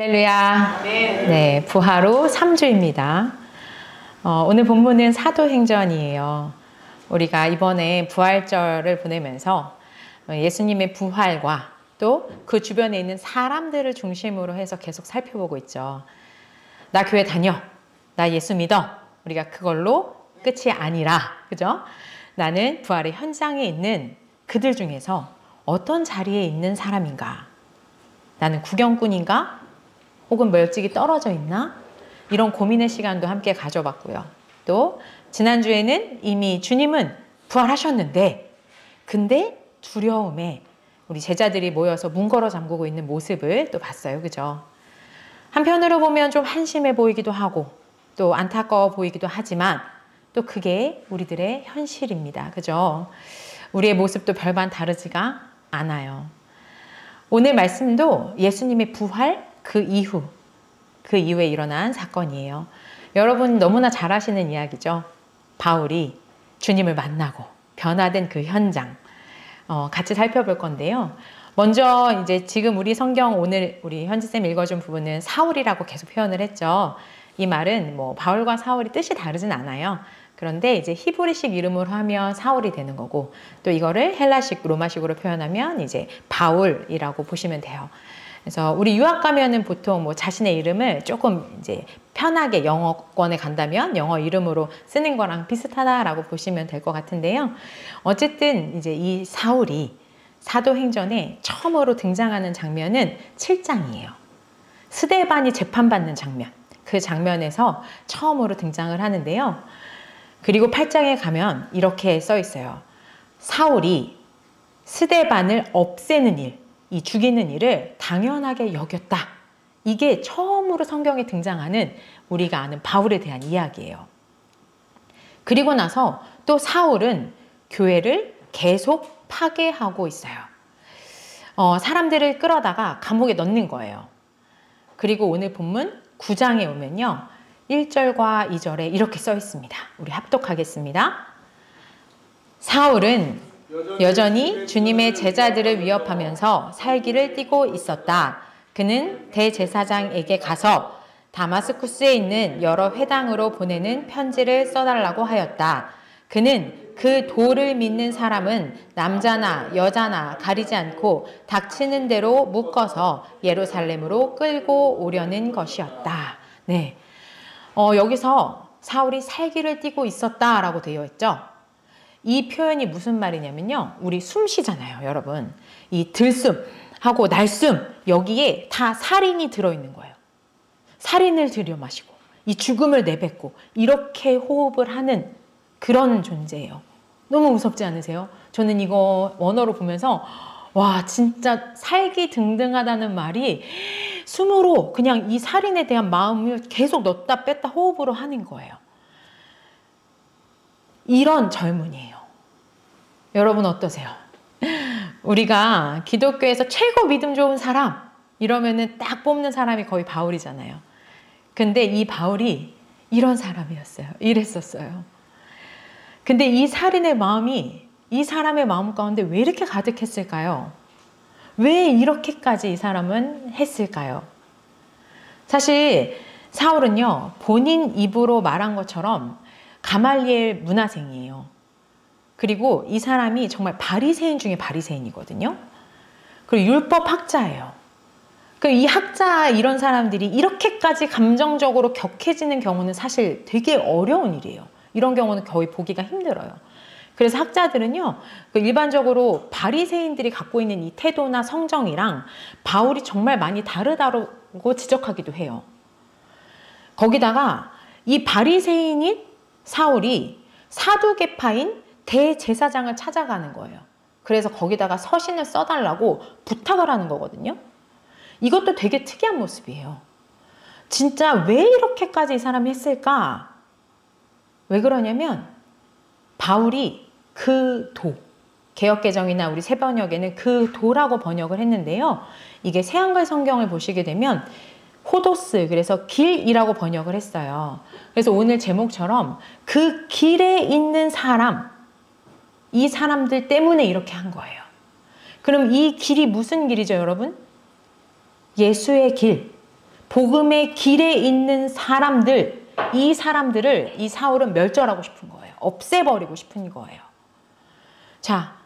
할렐루야. 네, 부활 후 3주입니다. 오늘 본문은 사도행전이에요. 우리가 이번에 부활절을 보내면서 예수님의 부활과 또 그 주변에 있는 사람들을 중심으로 해서 계속 살펴보고 있죠. 나 교회 다녀. 나 예수 믿어. 우리가 그걸로 끝이 아니라, 그죠? 나는 부활의 현장에 있는 그들 중에서 어떤 자리에 있는 사람인가? 나는 구경꾼인가? 혹은 멀찍이 떨어져 있나? 이런 고민의 시간도 함께 가져봤고요. 또 지난주에는 이미 주님은 부활하셨는데 근데 두려움에 우리 제자들이 모여서 문 걸어 잠그고 있는 모습을 또 봤어요. 그죠? 한편으로 보면 좀 한심해 보이기도 하고 또 안타까워 보이기도 하지만 또 그게 우리들의 현실입니다. 그죠? 우리의 모습도 별반 다르지가 않아요. 오늘 말씀도 예수님의 부활 그 이후에 일어난 사건이에요. 여러분 너무나 잘 아시는 이야기죠. 바울이 주님을 만나고 변화된 그 현장 같이 살펴볼 건데요. 먼저 이제 지금 우리 성경 오늘 우리 현지쌤 읽어준 부분은 사울이라고 계속 표현을 했죠. 이 말은 뭐 바울과 사울이 뜻이 다르진 않아요. 그런데 이제 히브리식 이름으로 하면 사울이 되는 거고 또 이거를 헬라식 로마식으로 표현하면 이제 바울이라고 보시면 돼요. 그래서 우리 유학 가면은 보통 뭐 자신의 이름을 조금 이제 편하게 영어권에 간다면 영어 이름으로 쓰는 거랑 비슷하다라고 보시면 될 것 같은데요. 어쨌든 이제 이 사울이 사도행전에 처음으로 등장하는 장면은 7장이에요. 스데반이 재판받는 장면. 그 장면에서 처음으로 등장을 하는데요. 그리고 8장에 가면 이렇게 써 있어요. 사울이 스데반을 없애는 일, 이 죽이는 일을 당연하게 여겼다. 이게 처음으로 성경에 등장하는 우리가 아는 바울에 대한 이야기예요. 그리고 나서 또 사울은 교회를 계속 파괴하고 있어요. 사람들을 끌어다가 감옥에 넣는 거예요. 그리고 오늘 본문 9장에 오면요. 1절과 2절에 이렇게 써 있습니다. 우리 합독하겠습니다. 사울은 여전히 주님의 제자들을 위협하면서 살기를 띠고 있었다. 그는 대제사장에게 가서 다마스쿠스에 있는 여러 회당으로 보내는 편지를 써달라고 하였다. 그는 그 도를 믿는 사람은 남자나 여자나 가리지 않고 닥치는 대로 묶어서 예루살렘으로 끌고 오려는 것이었다. 네. 여기서 사울이 살기를 띠고 있었다라고 되어 있죠. 이 표현이 무슨 말이냐면요. 우리 숨 쉬잖아요, 여러분. 이 들숨하고 날숨 여기에 다 살인이 들어있는 거예요. 살인을 들여마시고 이 죽음을 내뱉고 이렇게 호흡을 하는 그런 존재예요. 너무 무섭지 않으세요? 저는 이거 원어로 보면서 와 진짜 살기 등등하다는 말이 숨으로 그냥 이 살인에 대한 마음을 계속 넣었다 뺐다 호흡으로 하는 거예요. 이런 젊은이에요. 여러분 어떠세요? 우리가 기독교에서 최고 믿음 좋은 사람 이러면은 딱 뽑는 사람이 거의 바울이잖아요. 근데 이 바울이 이런 사람이었어요. 이랬었어요. 근데 이 살인의 마음이 이 사람의 마음 가운데 왜 이렇게 가득했을까요? 왜 이렇게까지 이 사람은 했을까요? 사실 사울은요. 본인 입으로 말한 것처럼 가말리엘 문화생이에요. 그리고 이 사람이 정말 바리새인 중에 바리새인이거든요. 그리고 율법 학자예요. 이 학자 이런 사람들이 이렇게까지 감정적으로 격해지는 경우는 사실 되게 어려운 일이에요. 이런 경우는 거의 보기가 힘들어요. 그래서 학자들은요. 일반적으로 바리새인들이 갖고 있는 이 태도나 성정이랑 바울이 정말 많이 다르다고 지적하기도 해요. 거기다가 이 바리새인인 사울이 사두개파인 대제사장을 찾아가는 거예요. 그래서 거기다가 서신을 써달라고 부탁을 하는 거거든요. 이것도 되게 특이한 모습이에요. 진짜 왜 이렇게까지 이 사람이 했을까? 왜 그러냐면 바울이 그 도, 개역개정이나 우리 새번역에는 그 도라고 번역을 했는데요. 이게 새한글 성경을 보시게 되면 호도스, 그래서 길이라고 번역을 했어요. 그래서 오늘 제목처럼 그 길에 있는 사람, 이 사람들 때문에 이렇게 한 거예요. 그럼 이 길이 무슨 길이죠, 여러분? 예수의 길, 복음의 길에 있는 사람들, 이 사람들을 이 사울은 멸절하고 싶은 거예요. 없애버리고 싶은 거예요. 자,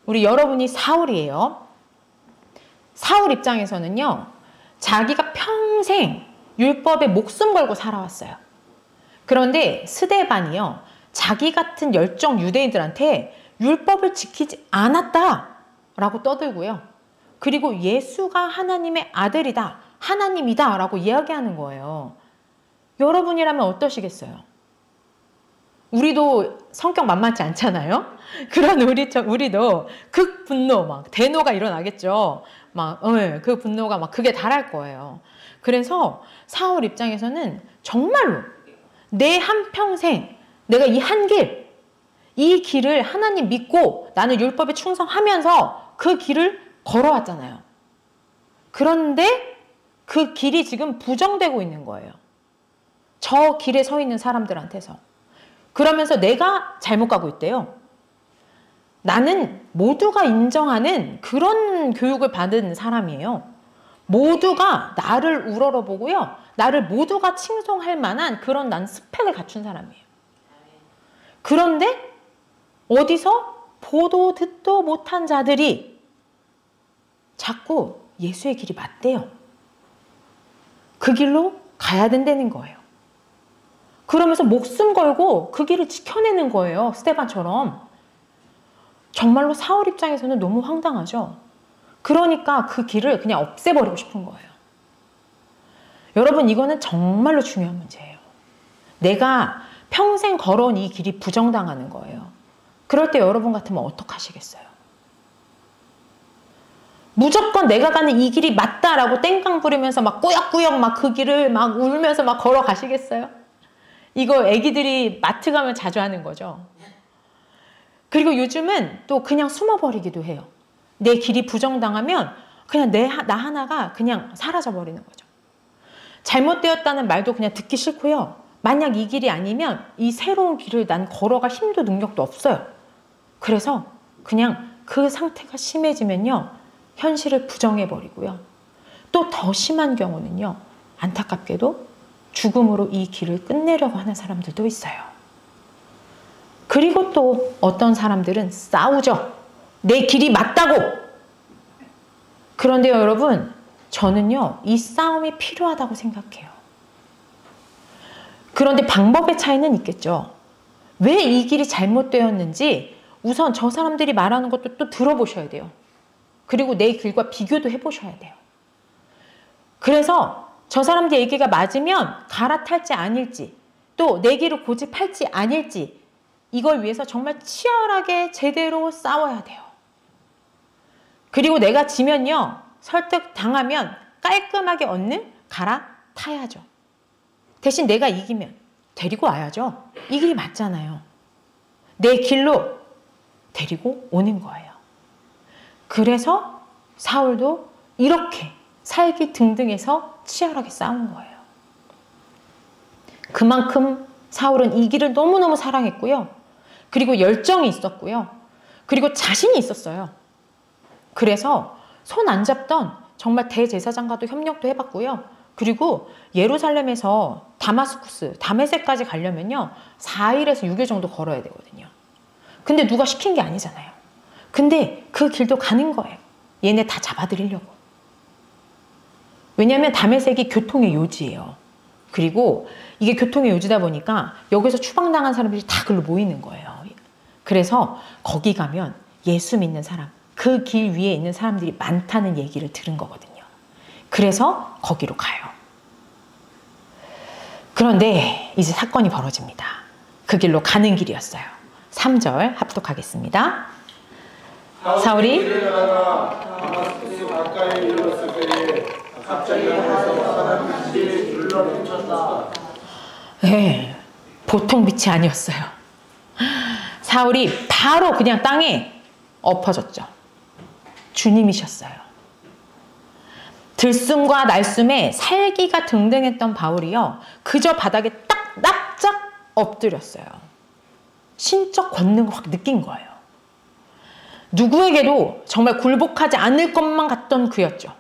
우리 여러분이 사울이에요. 사울 입장에서는요, 자기가 평생 율법에 목숨 걸고 살아왔어요. 그런데 스데반이요, 자기 같은 열정 유대인들한테 율법을 지키지 않았다라고 떠들고요. 그리고 예수가 하나님의 아들이다, 하나님이다 라고 이야기하는 거예요. 여러분이라면 어떠시겠어요? 우리도 성격 만만치 않잖아요? 그런 우리도 극분노, 막 대노가 일어나겠죠. 막, 그 분노가 막 극에 달할 거예요. 그래서 사울 입장에서는 정말로 내 한평생 내가 이 한 길, 이 길을 하나님 믿고 나는 율법에 충성하면서 그 길을 걸어왔잖아요. 그런데 그 길이 지금 부정되고 있는 거예요. 저 길에 서 있는 사람들한테서. 그러면서 내가 잘못 가고 있대요. 나는 모두가 인정하는 그런 교육을 받은 사람이에요. 모두가 나를 우러러보고요. 나를 모두가 칭송할 만한 그런 난 스펙을 갖춘 사람이에요. 그런데 어디서 보도 듣도 못한 자들이 자꾸 예수의 길이 맞대요. 그 길로 가야 된다는 거예요. 그러면서 목숨 걸고 그 길을 지켜내는 거예요. 스데반처럼. 정말로 사울 입장에서는 너무 황당하죠. 그러니까 그 길을 그냥 없애버리고 싶은 거예요. 여러분, 이거는 정말로 중요한 문제예요. 내가 평생 걸어온 이 길이 부정당하는 거예요. 그럴 때 여러분 같으면 어떡하시겠어요? 무조건 내가 가는 이 길이 맞다라고 땡깡 부리면서 막 꾸역꾸역 막 그 길을 막 울면서 막 걸어가시겠어요? 이거 애기들이 마트 가면 자주 하는 거죠. 그리고 요즘은 또 그냥 숨어버리기도 해요. 내 길이 부정당하면 그냥 나 하나가 그냥 사라져버리는 거죠. 잘못되었다는 말도 그냥 듣기 싫고요. 만약 이 길이 아니면 이 새로운 길을 난 걸어갈 힘도 능력도 없어요. 그래서 그냥 그 상태가 심해지면요, 현실을 부정해버리고요. 또 더 심한 경우는요, 안타깝게도 죽음으로 이 길을 끝내려고 하는 사람들도 있어요. 그리고 또 어떤 사람들은 싸우죠. 내 길이 맞다고. 그런데 여러분, 저는요, 이 싸움이 필요하다고 생각해요. 그런데 방법의 차이는 있겠죠. 왜 이 길이 잘못되었는지 우선 저 사람들이 말하는 것도 또 들어보셔야 돼요. 그리고 내 길과 비교도 해보셔야 돼요. 그래서 저 사람들 얘기가 맞으면 갈아탈지 아닐지, 또 내 길을 고집할지 아닐지, 이걸 위해서 정말 치열하게 제대로 싸워야 돼요. 그리고 내가 지면요, 설득 당하면 깔끔하게 얻는 갈아타야죠. 대신 내가 이기면 데리고 와야죠. 이 길이 맞잖아요. 내 길로 데리고 오는 거예요. 그래서 사울도 이렇게 살기 등등해서 치열하게 싸운 거예요. 그만큼 사울은 이 길을 너무너무 사랑했고요. 그리고 열정이 있었고요. 그리고 자신이 있었어요. 그래서 손 안 잡던 정말 대제사장과도 협력도 해봤고요. 그리고 예루살렘에서 다마스쿠스, 다메섹까지 가려면요, 4일에서 6일 정도 걸어야 되거든요. 근데 누가 시킨 게 아니잖아요. 근데 그 길도 가는 거예요. 얘네 다 잡아들이려고. 왜냐하면 다메섹이 교통의 요지예요. 그리고 이게 교통의 요지다 보니까 여기서 추방당한 사람들이 다 글로 모이는 거예요. 그래서 거기 가면 예수 믿는 사람, 그 길 위에 있는 사람들이 많다는 얘기를 들은 거거든요. 그래서 거기로 가요. 그런데 이제 사건이 벌어집니다. 그 길로 가는 길이었어요. 3절 합독하겠습니다. 사울이 다마스쿠스 가까이 이르렀을 때에 갑자기 하늘에서 사람 빛이 둘러비쳤다. 네, 보통 빛이 아니었어요. 사울이 바로 그냥 땅에 엎어졌죠. 주님이셨어요. 들숨과 날숨에 살기가 등등했던 바울이요, 그저 바닥에 딱 납작 엎드렸어요. 신적 권능을 확 느낀 거예요. 누구에게도 정말 굴복하지 않을 것만 같던 그였죠.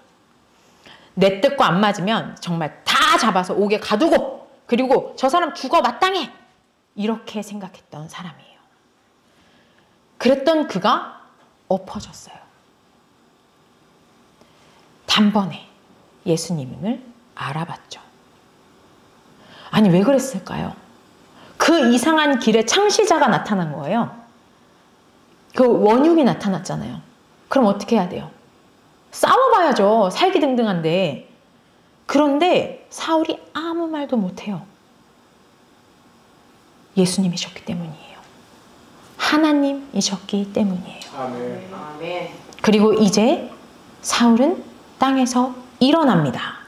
내 뜻과 안 맞으면 정말 다 다 잡아서 옥에 가두고 그리고 저 사람 죽어 마땅해 이렇게 생각했던 사람이에요. 그랬던 그가 엎어졌어요. 단번에 예수님을 알아봤죠. 아니 왜 그랬을까요? 그 이상한 길에 창시자가 나타난 거예요. 그 원흉이 나타났잖아요. 그럼 어떻게 해야 돼요? 싸워봐야죠. 살기등등한데. 그런데 사울이 아무 말도 못해요. 예수님이셨기 때문이에요. 하나님이셨기 때문이에요. 아멘. 그리고 이제 사울은 땅에서 일어납니다.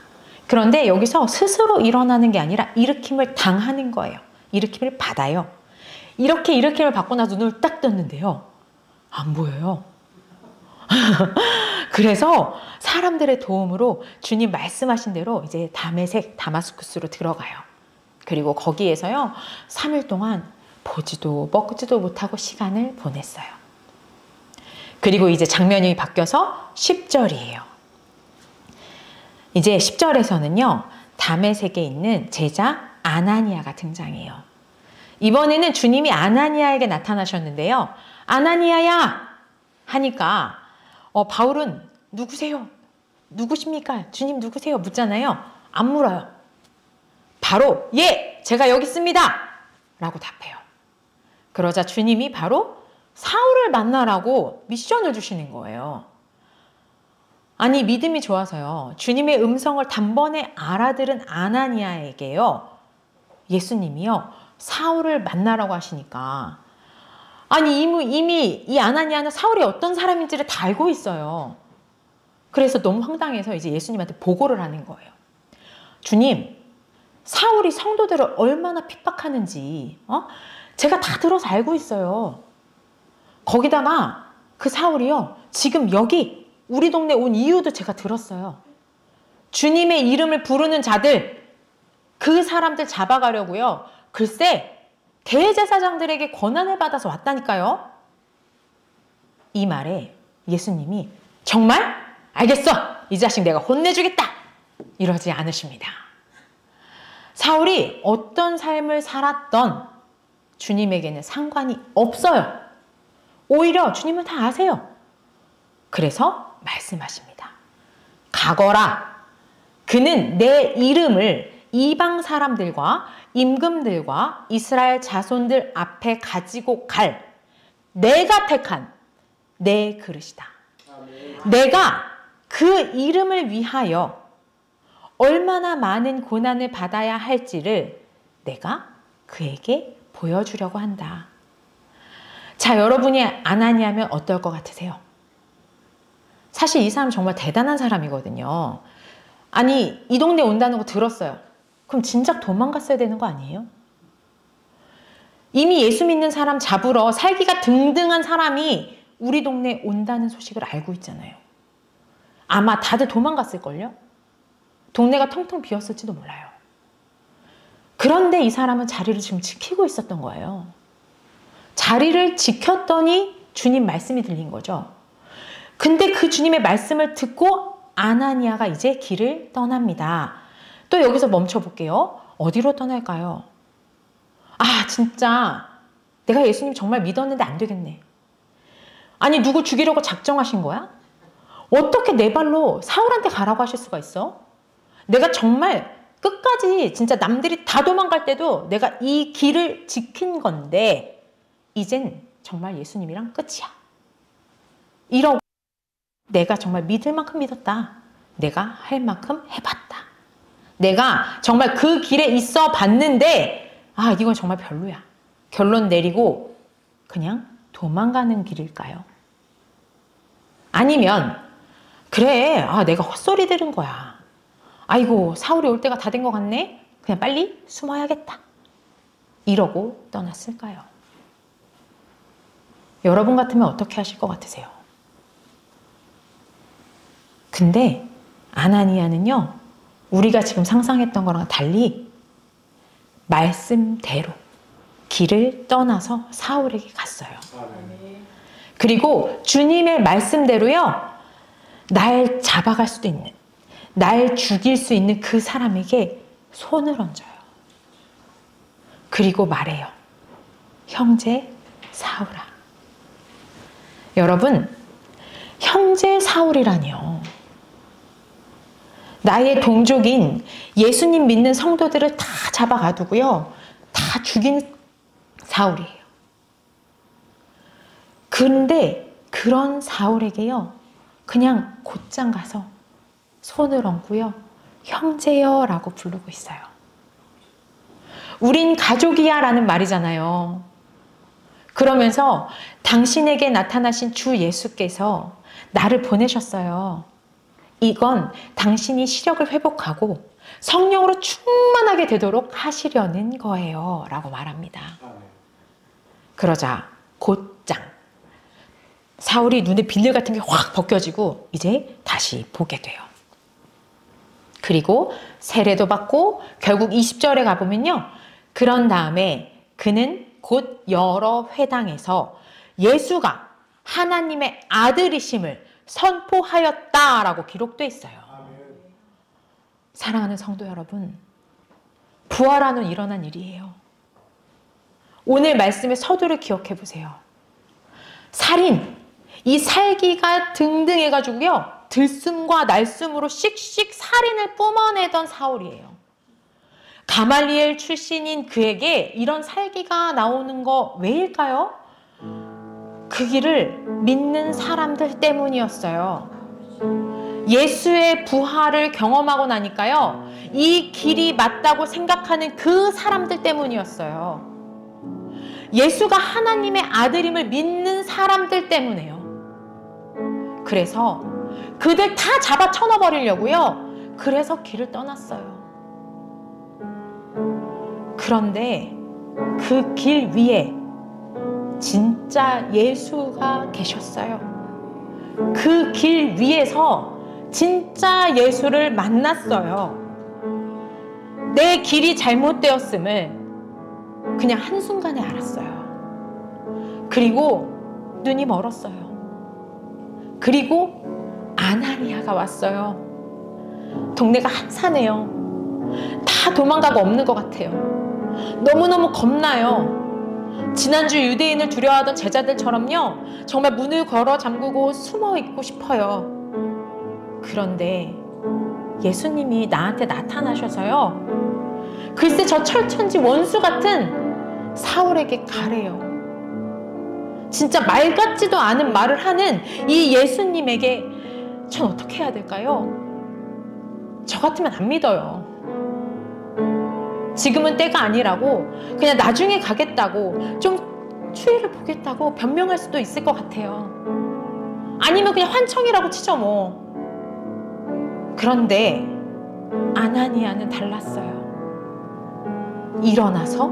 그런데 여기서 스스로 일어나는 게 아니라 일으킴을 당하는 거예요. 일으킴을 받아요. 이렇게 일으킴을 받고 나서 눈을 딱 떴는데요. 안 보여요. 그래서 사람들의 도움으로 주님 말씀하신 대로 이제 다메섹, 다마스쿠스로 들어가요. 그리고 거기에서요 3일 동안 보지도 먹지도 못하고 시간을 보냈어요. 그리고 이제 장면이 바뀌어서 10절이에요. 이제 10절에서는요 다메섹에 있는 제자 아나니아가 등장해요. 이번에는 주님이 아나니아에게 나타나셨는데요. 아나니아야 하니까 바울은 누구세요? 누구십니까? 주님 누구세요? 묻잖아요. 안 물어요. 바로 예! 제가 여기 있습니다! 라고 답해요. 그러자 주님이 바로 사울을 만나라고 미션을 주시는 거예요. 아니 믿음이 좋아서요. 주님의 음성을 단번에 알아들은 아나니아에게요. 예수님이요. 사울을 만나라고 하시니까 아니 이미 이 아나니아는 사울이 어떤 사람인지를 다 알고 있어요. 그래서 너무 황당해서 이제 예수님한테 보고를 하는 거예요. 주님, 사울이 성도들을 얼마나 핍박하는지 제가 다 들어서 알고 있어요. 거기다가 그 사울이요. 지금 여기 우리 동네 온 이유도 제가 들었어요. 주님의 이름을 부르는 자들, 그 사람들 잡아가려고요. 글쎄 대제사장들에게 권한을 받아서 왔다니까요. 이 말에 예수님이 정말? 알겠어. 이 자식 내가 혼내주겠다. 이러지 않으십니다. 사울이 어떤 삶을 살았던 주님에게는 상관이 없어요. 오히려 주님은 다 아세요. 그래서 말씀하십니다. 가거라. 그는 내 이름을 이방 사람들과 임금들과 이스라엘 자손들 앞에 가지고 갈 내가 택한 내 그릇이다. 내가 그 이름을 위하여 얼마나 많은 고난을 받아야 할지를 내가 그에게 보여주려고 한다. 자, 여러분이 아나니아면 어떨 것 같으세요? 사실 이 사람 정말 대단한 사람이거든요. 아니, 이 동네 온다는 거 들었어요. 그럼 진작 도망갔어야 되는 거 아니에요? 이미 예수 믿는 사람 잡으러 살기가 등등한 사람이 우리 동네에 온다는 소식을 알고 있잖아요. 아마 다들 도망갔을걸요? 동네가 텅텅 비었을지도 몰라요. 그런데 이 사람은 자리를 지금 지키고 있었던 거예요. 자리를 지켰더니 주님 말씀이 들린 거죠. 근데 그 주님의 말씀을 듣고 아나니아가 이제 길을 떠납니다. 또 여기서 멈춰볼게요. 어디로 떠날까요? 아, 진짜 내가 예수님 정말 믿었는데 안 되겠네. 아니, 누구 죽이려고 작정하신 거야? 어떻게 내 발로 사울한테 가라고 하실 수가 있어? 내가 정말 끝까지 진짜 남들이 다 도망갈 때도 내가 이 길을 지킨 건데 이젠 정말 예수님이랑 끝이야. 이러고 내가 정말 믿을 만큼 믿었다. 내가 할 만큼 해봤다. 내가 정말 그 길에 있어 봤는데 아, 이건 정말 별로야. 결론 내리고 그냥 도망가는 길일까요? 아니면 그래, 내가 헛소리 들은 거야. 아이고, 사울이 올 때가 다 된 것 같네. 그냥 빨리 숨어야겠다. 이러고 떠났을까요? 여러분 같으면 어떻게 하실 것 같으세요? 근데 아나니아는요, 우리가 지금 상상했던 거랑 달리 말씀대로 길을 떠나서 사울에게 갔어요. 그리고 주님의 말씀대로요, 날 잡아갈 수도 있는, 날 죽일 수 있는 그 사람에게 손을 얹어요. 그리고 말해요. 형제 사울아. 여러분, 형제 사울이라니요. 나의 동족인 예수님 믿는 성도들을 다 잡아가두고요. 다 죽인 사울이에요. 그런데 그런 사울에게요. 그냥 곧장 가서 손을 얹고요. 형제여 라고 부르고 있어요. 우린 가족이야 라는 말이잖아요. 그러면서 당신에게 나타나신 주 예수께서 나를 보내셨어요. 이건 당신이 시력을 회복하고 성령으로 충만하게 되도록 하시려는 거예요 라고 말합니다. 그러자 곧장 사울이 눈에 비늘 같은 게 확 벗겨지고 이제 다시 보게 돼요. 그리고 세례도 받고 결국 20절에 가보면요. 그런 다음에 그는 곧 여러 회당에서 예수가 하나님의 아들이심을 선포하였다라고 기록되어 있어요. 사랑하는 성도 여러분, 부활하는 일어난 일이에요. 오늘 말씀의 서두를 기억해 보세요. 살인, 이 살기가 등등해가지고요. 들숨과 날숨으로 씩씩 살인을 뿜어내던 사울이에요. 가말리엘 출신인 그에게 이런 살기가 나오는 거 왜일까요? 그 길을 믿는 사람들 때문이었어요. 예수의 부활을 경험하고 나니까요. 이 길이 맞다고 생각하는 그 사람들 때문이었어요. 예수가 하나님의 아들임을 믿는 사람들 때문에요. 그래서 그들 다 잡아 쳐넣어버리려고요. 그래서 길을 떠났어요. 그런데 그 길 위에 진짜 예수가 계셨어요. 그 길 위에서 진짜 예수를 만났어요. 내 길이 잘못되었음을 그냥 한순간에 알았어요. 그리고 눈이 멀었어요. 그리고 아나니아가 왔어요. 동네가 한산해요. 다 도망가고 없는 것 같아요. 너무너무 겁나요. 지난주 유대인을 두려워하던 제자들처럼요. 정말 문을 걸어 잠그고 숨어 있고 싶어요. 그런데 예수님이 나한테 나타나셔서요. 글쎄 저 철천지 원수 같은 사울에게 가래요. 진짜 말 같지도 않은 말을 하는 이 예수님에게 전 어떻게 해야 될까요? 저 같으면 안 믿어요. 지금은 때가 아니라고 그냥 나중에 가겠다고 좀 추위를 보겠다고 변명할 수도 있을 것 같아요. 아니면 그냥 환청이라고 치죠 뭐. 그런데 아나니아는 달랐어요. 일어나서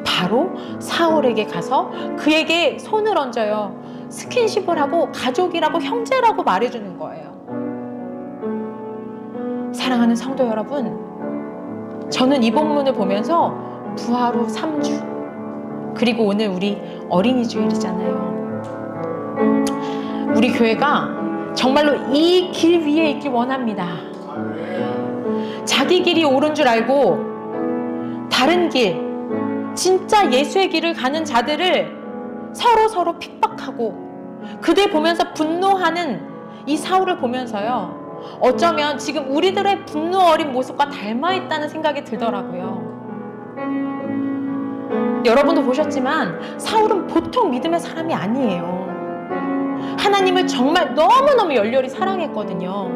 바로 사울에게 가서 그에게 손을 얹어요. 스킨십을 하고 가족이라고 형제라고 말해주는 거예요. 사랑하는 성도 여러분, 저는 이 본문을 보면서 부활 후 3주 그리고 오늘 우리 어린이 주일이잖아요. 우리 교회가 정말로 이 길 위에 있길 원합니다. 자기 길이 옳은 줄 알고 다른 길, 진짜 예수의 길을 가는 자들을 서로 핍박하고 그들 보면서 분노하는 이 사울을 보면서요. 어쩌면 지금 우리들의 분노 어린 모습과 닮아있다는 생각이 들더라고요. 여러분도 보셨지만 사울은 보통 믿음의 사람이 아니에요. 하나님을 정말 너무너무 열렬히 사랑했거든요.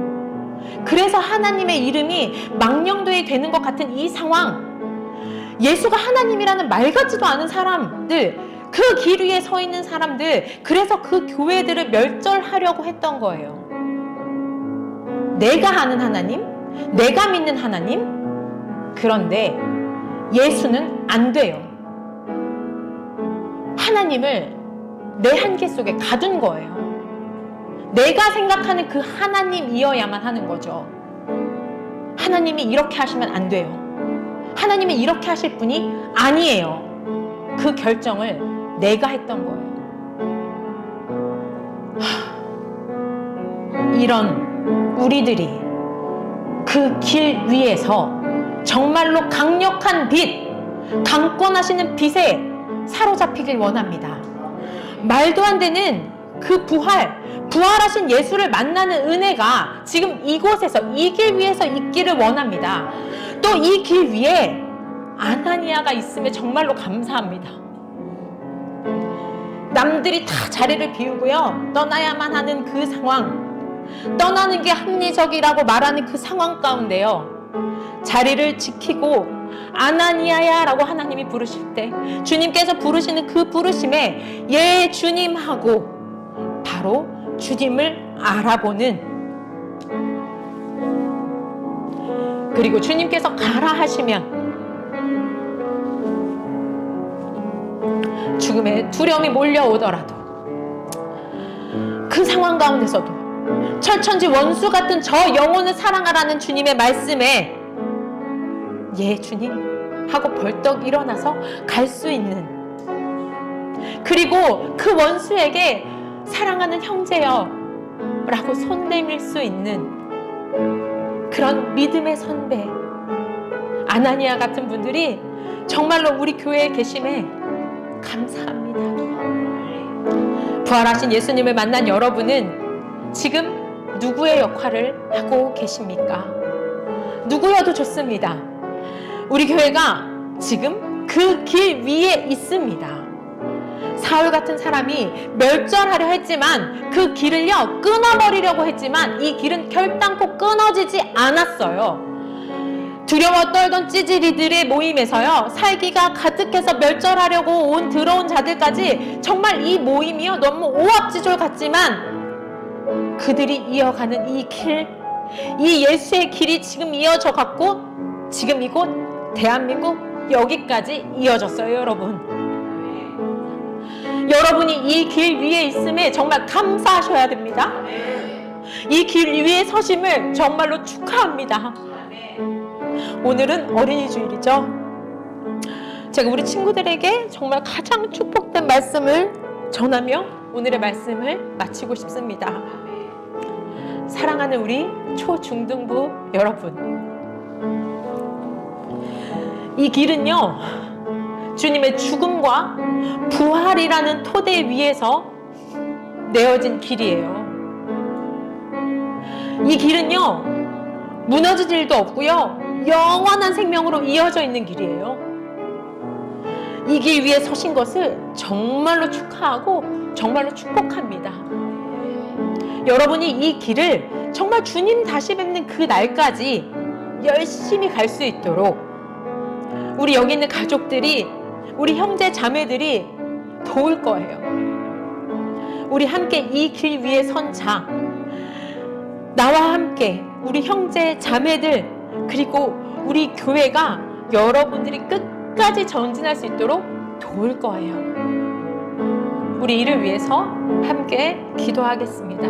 그래서 하나님의 이름이 망령되이 되는 것 같은 이 상황, 예수가 하나님이라는 말 같지도 않은 사람들, 그 길 위에 서 있는 사람들, 그래서 그 교회들을 멸절하려고 했던 거예요. 내가 아는 하나님, 내가 믿는 하나님. 그런데 예수는 안 돼요. 하나님을 내 한계 속에 가둔 거예요. 내가 생각하는 그 하나님이어야만 하는 거죠. 하나님이 이렇게 하시면 안 돼요. 하나님이 이렇게 하실 분이 아니에요. 그 결정을 내가 했던 거예요. 이런 우리들이 그 길 위에서 정말로 강력한 빛, 강권하시는 빛에 사로잡히길 원합니다. 말도 안 되는 그 부활하신 예수를 만나는 은혜가 지금 이곳에서 이 길 위에서 있기를 원합니다. 또 이 길 위에 아나니아가 있음에 정말로 감사합니다. 남들이 다 자리를 비우고요, 떠나야만 하는 그 상황, 떠나는 게 합리적이라고 말하는 그 상황 가운데요, 자리를 지키고 아나니아야 라고 하나님이 부르실 때, 주님께서 부르시는 그 부르심에 예 주님 하고 바로 주님을 알아보는, 그리고 주님께서 가라 하시면 죽음의 두려움이 몰려오더라도 그 상황 가운데서도 철천지 원수 같은 저 영혼을 사랑하라는 주님의 말씀에 예 주님 하고 벌떡 일어나서 갈 수 있는, 그리고 그 원수에게 사랑하는 형제여 라고 손 내밀 수 있는 그런 믿음의 선배 아나니아 같은 분들이 정말로 우리 교회에 계심에 감사합니다. 부활하신 예수님을 만난 여러분은 지금 누구의 역할을 하고 계십니까? 누구여도 좋습니다. 우리 교회가 지금 그 길 위에 있습니다. 사울 같은 사람이 멸절하려 했지만 그 길을요 끊어버리려고 했지만 이 길은 결단코 끊어지지 않았어요. 두려워 떨던 찌질이들의 모임에서요 살기가 가득해서 멸절하려고 들어온 자들까지 정말 이 모임이요 너무 오합지졸 같지만 그들이 이어가는 이 길, 이 예수의 길이 지금 이어져 갔고 지금 이곳 대한민국 여기까지 이어졌어요. 여러분이 이 길 위에 있음에 정말 감사하셔야 됩니다. 이 길 위에 서심을 정말로 축하합니다. 오늘은 어린이 주일이죠. 제가 우리 친구들에게 정말 가장 축복된 말씀을 전하며 오늘의 말씀을 마치고 싶습니다. 사랑하는 우리 초중등부 여러분, 이 길은요 주님의 죽음과 부활이라는 토대 위에서 내어진 길이에요. 이 길은요 무너질 일도 없고요 영원한 생명으로 이어져 있는 길이에요. 이 길 위에 서신 것을 정말로 축하하고 정말로 축복합니다. 여러분이 이 길을 정말 주님 다시 뵙는 그 날까지 열심히 갈 수 있도록 우리 여기 있는 가족들이, 우리 형제 자매들이 도울 거예요. 우리 함께 이 길 위에 선 자, 나와 함께 우리 형제 자매들 그리고 우리 교회가 여러분들이 끝까지 전진할 수 있도록 도울 거예요. 우리 이를 위해서 함께 기도하겠습니다.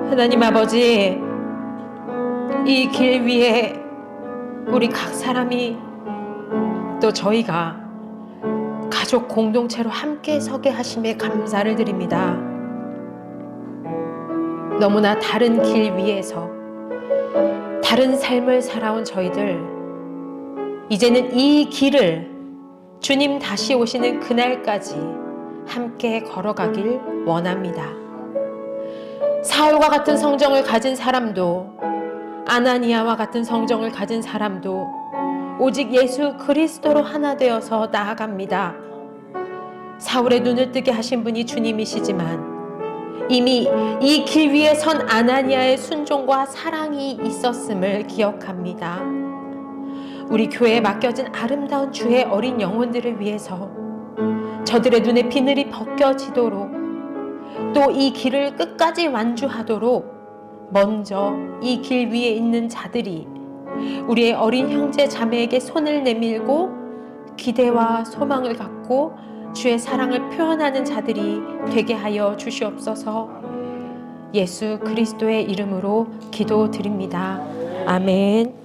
하나님 아버지, 이 길 위에 우리 각 사람이 또 저희가 가족 공동체로 함께 서게 하심에 감사를 드립니다. 너무나 다른 길 위에서 다른 삶을 살아온 저희들, 이제는 이 길을 주님 다시 오시는 그날까지 함께 걸어가길 원합니다. 사울과 같은 성정을 가진 사람도, 아나니아와 같은 성정을 가진 사람도 오직 예수 그리스도로 하나 되어서 나아갑니다. 사울의 눈을 뜨게 하신 분이 주님이시지만 이미 이 길 위에 선 아나니아의 순종과 사랑이 있었음을 기억합니다. 우리 교회에 맡겨진 아름다운 주의 어린 영혼들을 위해서 저들의 눈에 비늘이 벗겨지도록 또 이 길을 끝까지 완주하도록 먼저 이 길 위에 있는 자들이 우리의 어린 형제 자매에게 손을 내밀고 기대와 소망을 갖고 주의 사랑을 표현하는 자들이 되게 하여 주시옵소서. 예수 그리스도의 이름으로 기도드립니다. 아멘.